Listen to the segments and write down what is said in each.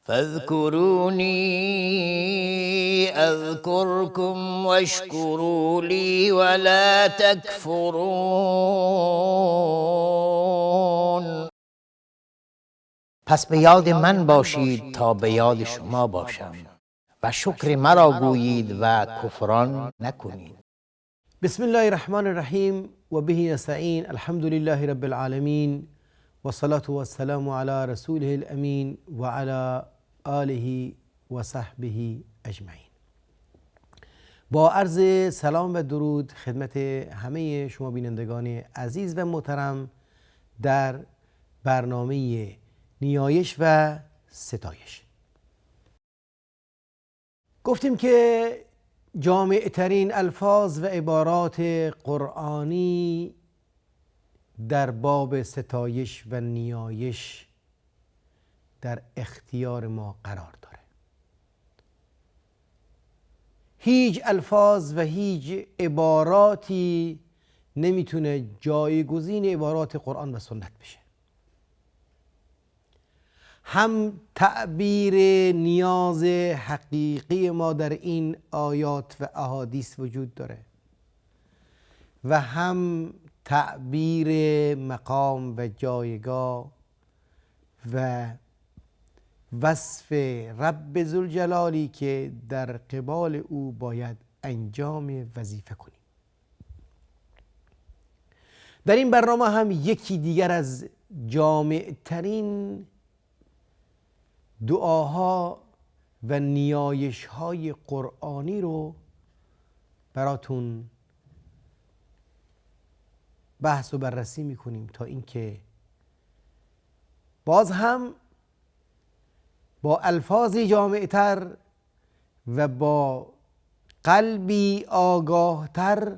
فاذكروني اذكركم واشکروا لی ولا تکفرون. پس به یاد من باشید تا به یاد شما باشم و شکر مرا گویید و کفران نکنید. بسم الله الرحمن الرحیم و به نستعین. الحمد لله رب العالمین و صلاة و السلام علی رسوله الامین و علی آله و صحبه اجمعین. با عرض سلام و درود خدمت همه شما بینندگان عزیز و محترم در برنامه نیایش و ستایش. گفتیم که جامع ترین الفاظ و عبارات قرآنی در باب ستایش و نیایش در اختیار ما قرار داره. هیچ الفاظ و هیچ عباراتی نمیتونه جایگزین عبارات قرآن و سنت بشه. هم تعبیر نیاز حقیقی ما در این آیات و احادیث وجود داره و هم تعبیر مقام و جایگاه و وصف رب ذوالجلالی که در قبال او باید انجام وظیفه کنیم. در این برنامه هم یکی دیگر از جامع ترین دعاها و نیایش های قرآنی رو براتون بحث و بررسی میکنیم تا اینکه باز هم با الفاظی جامعتر و با قلبی آگاهتر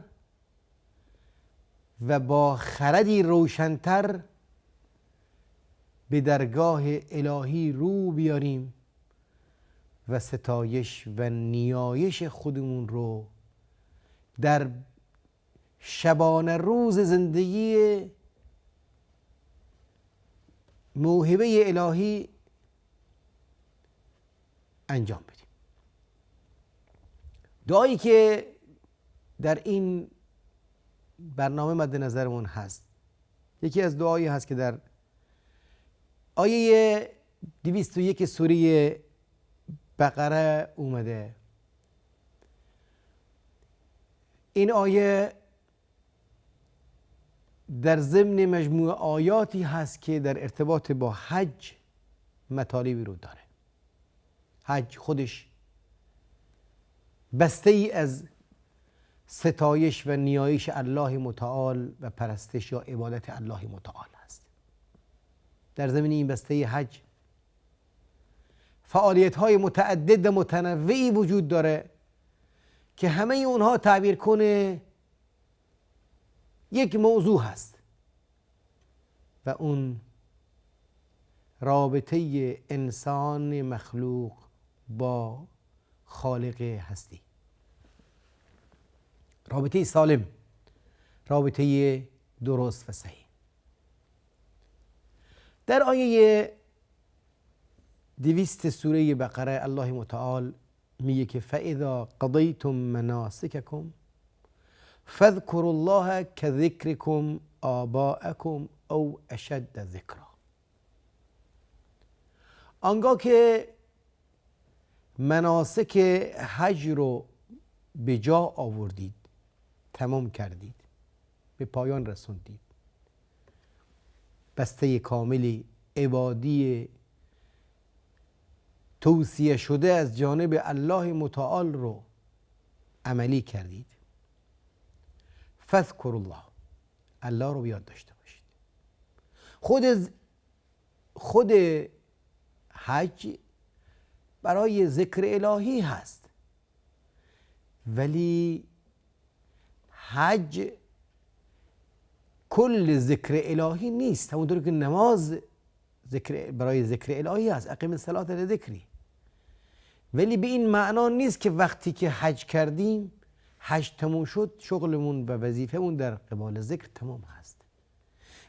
و با خردی روشنتر به درگاه الهی رو بیاریم و ستایش و نیایش خودمون رو در شبانه روز زندگی موهبه الهی انجام بدیم. دعایی که در این برنامه مد نظرمون هست یکی از دعایی هست که در آیه 201 سوره بقره اومده. این آیه در ضمن مجموعه آیاتی هست که در ارتباط با حج مطالبی رو داره. حج خودش بسته ای از ستایش و نیایش الله متعال و پرستش یا عبادت الله متعال است. در ضمن این بسته حج فعالیت های متعدد و متنوعی وجود داره که همه اونها تعبیر کنه یک موضوع هست و اون رابطه انسان مخلوق با خالق هستی. رابطه سالم، رابطه درست و صحیح. در آیه 200 سوره بقره الله متعال میگه که فاذا قضیتم مناسککم فاذكروا الله كذكركم آباءكم او اشد ذکرا. آنگاه که مناسک حج رو به جا آوردید، تمام کردید، به پایان رسوندید، بسته کاملی عبادی توصیه شده از جانب الله متعال رو عملی کردید، فاذکروا الله، الله رو بیاد داشته باشید. خود حج برای ذکر الهی هست، ولی حج کل ذکر الهی نیست. همونطور که نماز برای ذکر الهی هست، اقیم الصلاة لذکری، ولی به این معنا نیست که وقتی که حج کردیم، حج تموم شد، شغلمون و وظیفمون در قبال ذکر تمام هست.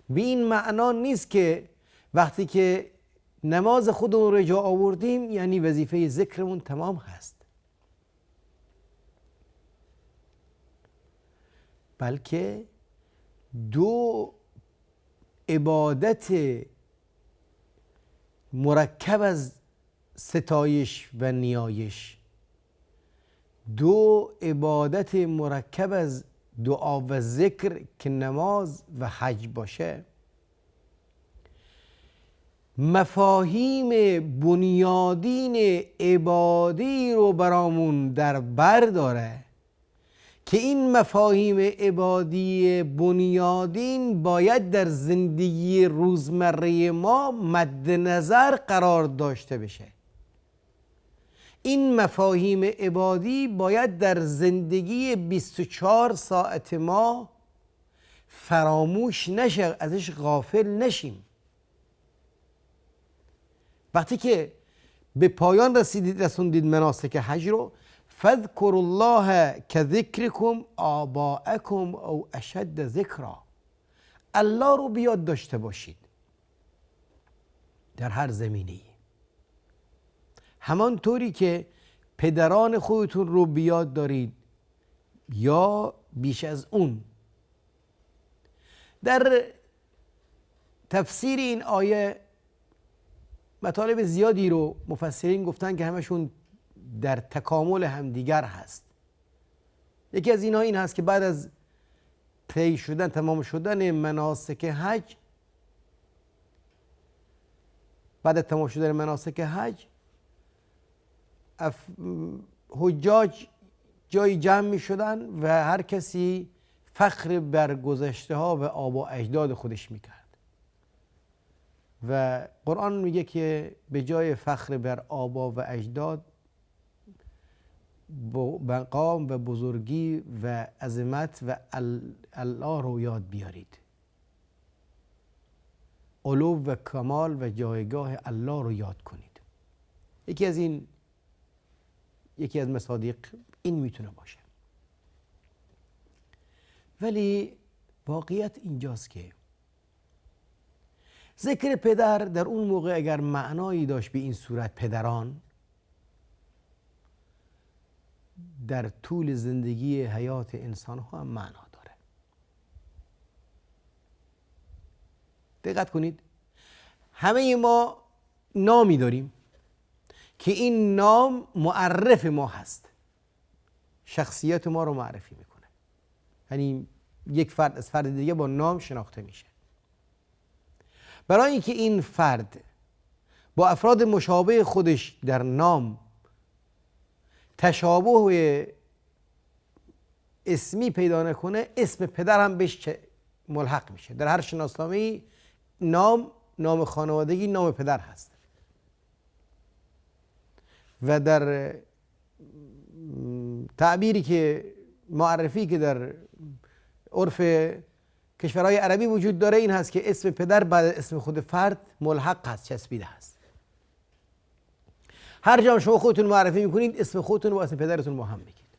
به این معنا نیست که وقتی که نماز خودمون رو جا آوردیم یعنی وظیفه ذکرمون تمام هست. بلکه دو عبادت مرکب از ستایش و نیایش، دو عبادت مرکب از دعا و ذکر که نماز و حج باشه، مفاهیم بنیادین عبادی رو برامون در بر داره که این مفاهیم عبادی بنیادین باید در زندگی روزمره ما مد نظر قرار داشته بشه. این مفاهیم عبادی باید در زندگی 24 ساعت ما فراموش نشه، ازش غافل نشیم. وقتی که به پایان رسوندید مناسک حج رو، فاذکروا الله کذکرکم آباءکم او اشد ذکرا، الله رو بیاد داشته باشید در هر زمینه‌ای، همانطوری که پدران خودتون رو بیاد دارید یا بیش از اون. در تفسیر این آیه مطالب زیادی رو مفسرین گفتن که همشون در تکامل همدیگر هست. یکی از اینها این هست که بعد از طی شدن، تمام شدن مناسک حج، بعد از تمام شدن مناسک حج، حجاج جایی جمع می شدن و هر کسی فخر بر گذشته ها و آبا اجداد خودش می کرد و قرآن میگه که به جای فخر بر آبا و اجداد، مقام و بزرگی و عظمت و الله رو یاد بیارید، علو و کمال و جایگاه الله رو یاد کنید. یکی از مصادیق این میتونه باشه. ولی واقعیت اینجاست که ذکر پدر در اون موقع اگر معنایی داشت به این صورت، پدران در طول زندگی حیات انسان ها هم معنا داره. دقت کنید، همه ما نامی داریم که این نام معرف ما هست، شخصیت ما رو معرفی میکنه. یعنی یک فرد از فرد دیگه با نام شناخته میشه. برای اینکه این فرد با افراد مشابه خودش در نام تشابه اسمی پیدا نکنه، اسم پدر هم بهش ملحق میشه. در هر شناسنامه‌ای نام خانوادگی نام پدر هست و در تعبیری که معرفی که در عرف کشورهای عربی وجود داره این هست که اسم پدر بعد اسم خود فرد ملحق هست، چسبیده هست. هر جا شما خودتون معرفی میکنید اسم خودتون و اسم پدرتون با هم میگید.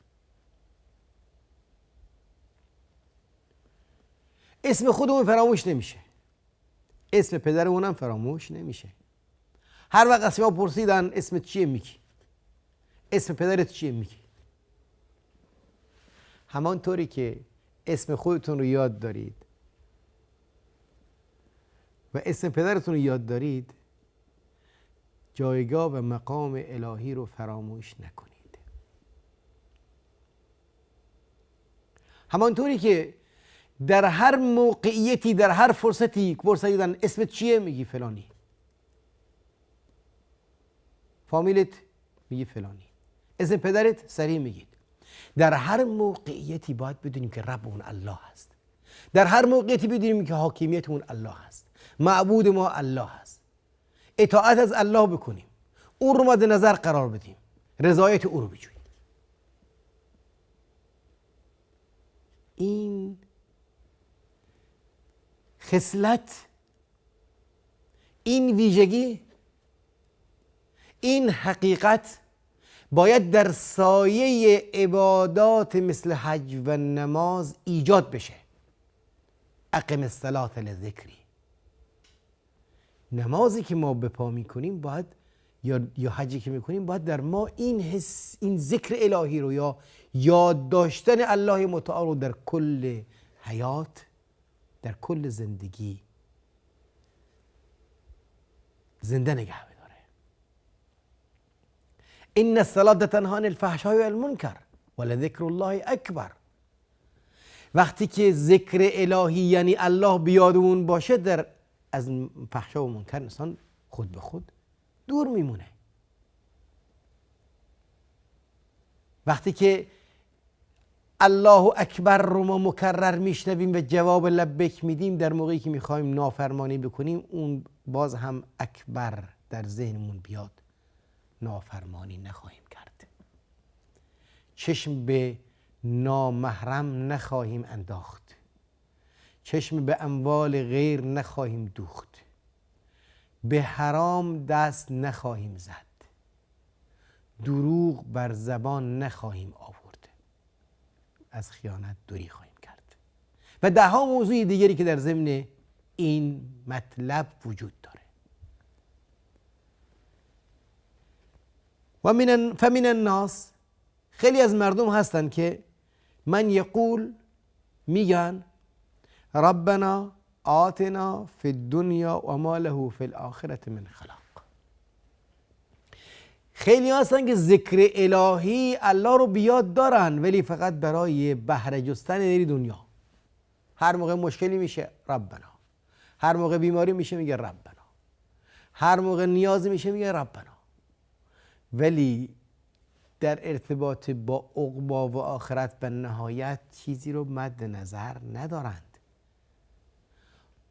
اسم خودمون فراموش نمیشه، اسم پدرمون هم فراموش نمیشه. هر وقت از شما پرسیدن اسمت چیه میگی، اسم پدرت چیه میگی. همانطوری که اسم خودتون رو یاد دارید و اسم پدرتون رو یاد دارید، جایگاه و مقام الهی رو فراموش نکنید. همانطوری که در هر موقعیتی، در هر فرصتی پرسیدن اسمت چیه میگی فلانی، فامیلت میگی فلانی، اسم پدرت سریع میگید. در هر موقعیتی باید بدونیم که ربمون الله هست. در هر موقعیتی بدونیم که حاکمیتمون الله هست، معبود ما الله هست. اطاعت از الله بکنیم، او رو مد نظر قرار بدیم، رضایت او رو بجوییم. این خصلت، این ویژگی، این حقیقت باید در سایه عبادات مثل حج و نماز ایجاد بشه. اقم الصلاة لذکری، نمازی که ما به پا میکنیم باید یا حجی که میکنیم باید در ما این ذکر الهی رو یا یاد داشتن الله متعال رو در کل حیات، در کل زندگی زنده نگه بداره. ان الصلاة تنهی عن الفحشاء والمنکر ولذکر الله اکبر. وقتی که ذکر الهی یعنی الله بیادمون باشه، در از فحشا و منکر انسان خود به خود دور میمونه. وقتی که الله اکبر رو ما مکرر میشنویم و جواب لبیک میدیم، در موقعی که میخوایم نافرمانی بکنیم اون باز هم اکبر در ذهنمون بیاد، نافرمانی نخواهیم کرد. چشم به نامحرم نخواهیم انداخت، چشم به اموال غیر نخواهیم دوخت، به حرام دست نخواهیم زد، دروغ بر زبان نخواهیم آورد، از خیانت دوری خواهیم کرد و ده ها موضوع دیگری که در ضمن این مطلب وجود داره. و فمن الناس، خیلی از مردم هستن که من یقول، میگن ربنا آتنا فی الدنیا و ما له فی الاخره من خلاق. خیلی هستن که ذکر الهی الله رو بیاد دارن ولی فقط برای بهره جستن در دنیا. هر موقع مشکلی میشه ربنا، هر موقع بیماری میشه میگه ربنا، هر موقع نیاز میشه میگه ربنا، ولی در ارتباط با عقبا و آخرت و نهایت چیزی رو مد نظر ندارند.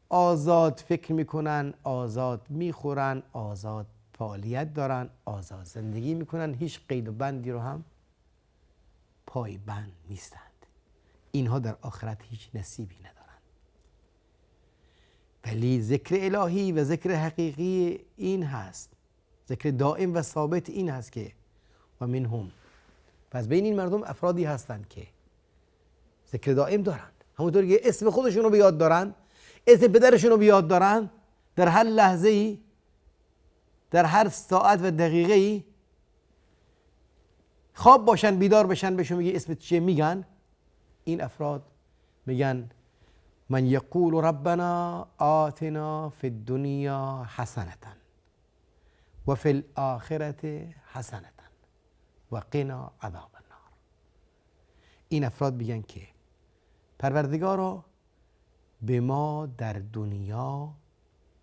آزاد فکر میکنن، آزاد میخورن، آزاد فعالیت دارن، آزاد زندگی میکنن، هیچ قید و بندی رو هم پایبند نیستند. اینها در آخرت هیچ نصیبی ندارند. ولی ذکر الهی و ذکر حقیقی این هست، ذکر دائم و ثابت این هست که و منهم، پس بین این مردم افرادی هستند که ذکر دائم دارند، همونطور که اسم خودشون رو به یاد دارند، اسم پدرشون رو به یاد دارند، در هر لحظه ای، در هر ساعت و دقیقه ای خواب باشن بیدار بشن بهشون میگه اسمت چیه، میگن این افراد میگن من یقول ربنا آتنا فی الدنیا حسنة و فی الاخرة حسنة و قنا عذاب النار. این افراد میگن که پروردگارا به ما در دنیا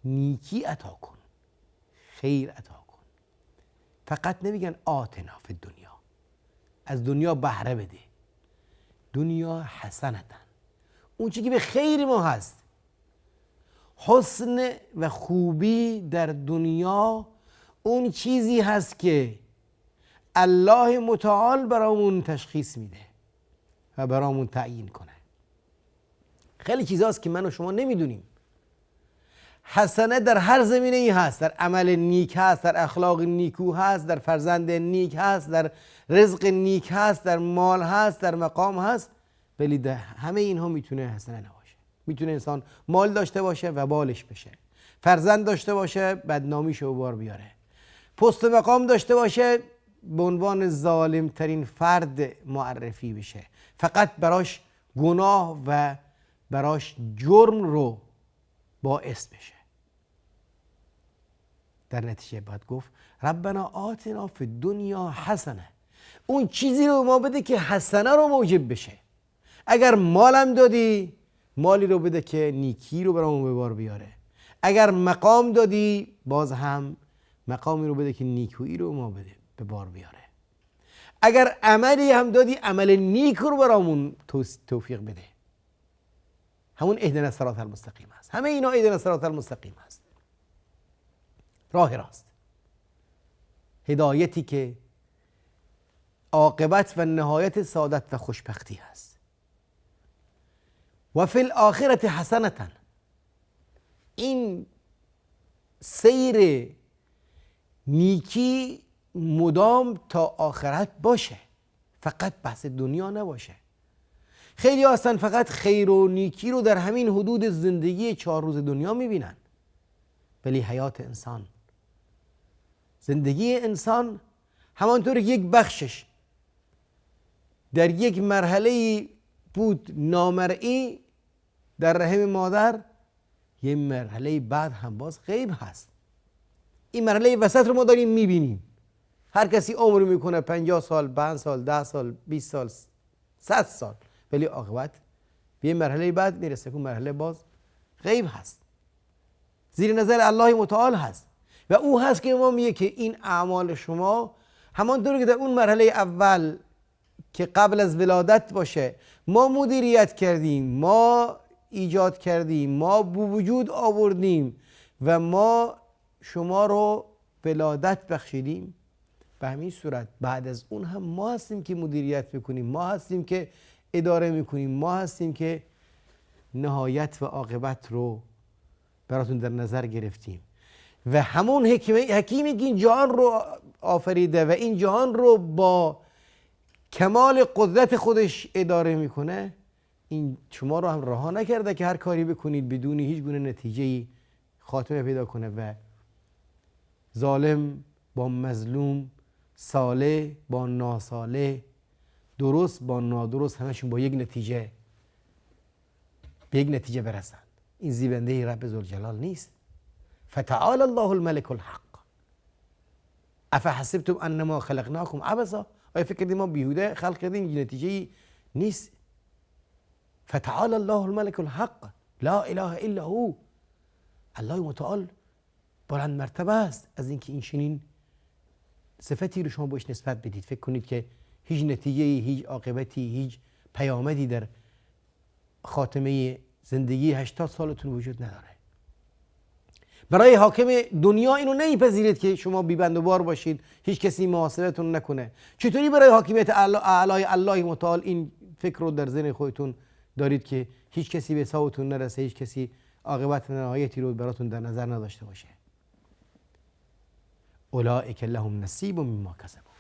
نیکی عطا کن، خیر عطا کن. فقط نمیگن آتنا فی الدنیا، از دنیا بهره بده، دنیا حسنتن، اون چیزی که به خیر ما هست، حسن و خوبی در دنیا اون چیزی هست که الله متعال برامون تشخیص میده و برامون تعیین کنه. خیلی چیزاست که من و شما نمیدونیم. حسنه در هر زمینه ای هست، در عمل نیک هست، در اخلاق نیکو هست، در فرزند نیک هست، در رزق نیک هست، در مال هست، در مقام هست، ولی در همه اینها میتونه حسنه نباشه. میتونه انسان مال داشته باشه و بالش بشه، فرزند داشته باشه بدنامیشو به بار بیاره، پست و مقام داشته باشه به عنوان ظالم ترین فرد معرفی بشه، فقط براش گناه و براش جرم رو باعث بشه. در نتیجه باید گفت ربنا آتنا فی الدنیا حسنه، اون چیزی رو ما بده که حسنه رو موجب بشه. اگر مالم دادی، مالی رو بده که نیکی رو برامون به بار بیاره. اگر مقام دادی، باز هم مقامی رو بده که نیکویی رو ما بده به بار بیاره. اگر عملی هم دادی، عمل نیک رو برامون توفیق بده. همون اهدنا الصراط المستقیم هست. همه اینا اهدنا الصراط المستقیم هست، راه راست، هدایتی که عاقبت و نهایت سعادت و خوشبختی هست. و فی الاخرة حسنة، این سیر نیکی مدام تا آخرت باشه، فقط بحث دنیا نباشه. خیلی هستن فقط خیر و نیکی رو در همین حدود زندگی 4 روز دنیا میبینن، ولی حیات انسان، زندگی انسان همانطور که یک بخشش در یک مرحله بود نامرئی در رحم مادر، یک مرحله بعد هم باز غیب هست. این مرحله وسط رو ما داریم میبینیم. هر کسی عمر میکنه 50 سال، 5 سال، 10 سال، 20 سال، 100 سال، ولی عاقبت به یه مرحله بعد میرسه که مرحله باز غیب هست، زیر نظر الله متعال هست و او هست که ما میگه که این اعمال شما همانطور که در اون مرحله اول که قبل از ولادت باشه ما مدیریت کردیم، ما ایجاد کردیم، ما به وجود آوردیم و ما شما رو ولادت بخشیدیم، به همین صورت بعد از اون هم ما هستیم که مدیریت میکنیم، ما هستیم که اداره میکنیم، ما هستیم که نهایت و عاقبت رو براتون در نظر گرفتیم. و همون حکیمی که این جهان رو آفریده و این جهان رو با کمال قدرت خودش اداره میکنه، این شما رو هم رها نکرده که هر کاری بکنید بدون هیچ گونه نتیجه‌ای خاتمه پیدا کنه و ظالم با مظلوم، صالح با ناصالح، درست با نادرست، همشون با یک نتیجه به یک نتیجه برسند. این زیبنده رب ذوالجلال نیست؟ فتعال الله الملك الحق افحسبتم انما خلقناكم عبثا؟ آیا فکر کردیم ما بیهوده خلق کردیم؟ این نتیجه نیست. فتعال الله الملك الحق لا اله الا هو. الله متعال بلند مرتبه است از اینکه این چنین صفتی رو شما بهش نسبت بدید. فکر کنید که هیچ نتیجه، هیچ عاقبتی، هیچ پیامدی در خاتمه زندگی 80 سالتون وجود نداره. برای حاکم دنیا اینو نمیپذیرید که شما بی‌بند و بار باشید، هیچ کسی محاسبتون نکنه. چطوری برای حاکمیت اعلای الله متعال این فکر رو در ذهن خودتون دارید که هیچ کسی به حسابتون نرسه، هیچ کسی عاقبت نهایتی رو براتون در نظر نداشته باشه؟ اولئک لهم نصیب مما کسبوا.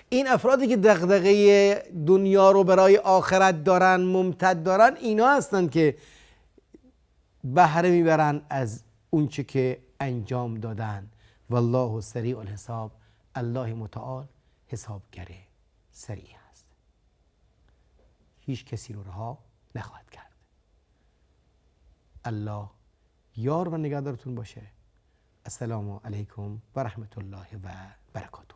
این افرادی که دغدغه دنیا رو برای آخرت دارن، ممتد دارن، اینا هستن که بهره میبرن از اون چه که انجام دادن. والله سریع الحساب. الله متعال حسابگر سریع است، هیچ کسی رو رها نخواهد کرد. الله یار و نگهدارتون باشه. السلام علیکم و رحمت الله و برکاته.